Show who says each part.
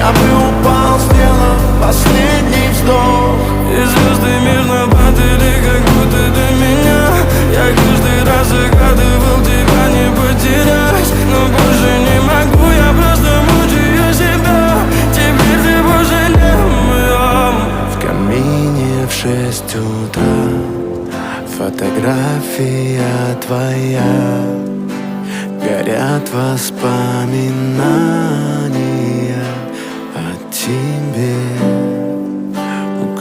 Speaker 1: я бы упал, сделав последний вздох.
Speaker 2: И звезды мирно падали, как будто до меня. Я каждый раз загадывал тебя не потерять, но больше не могу, я просто мучаю себя. Теперь ты больше не моя.
Speaker 1: В камине в 6 утра фотография твоя. Горят воспоминания о тебе.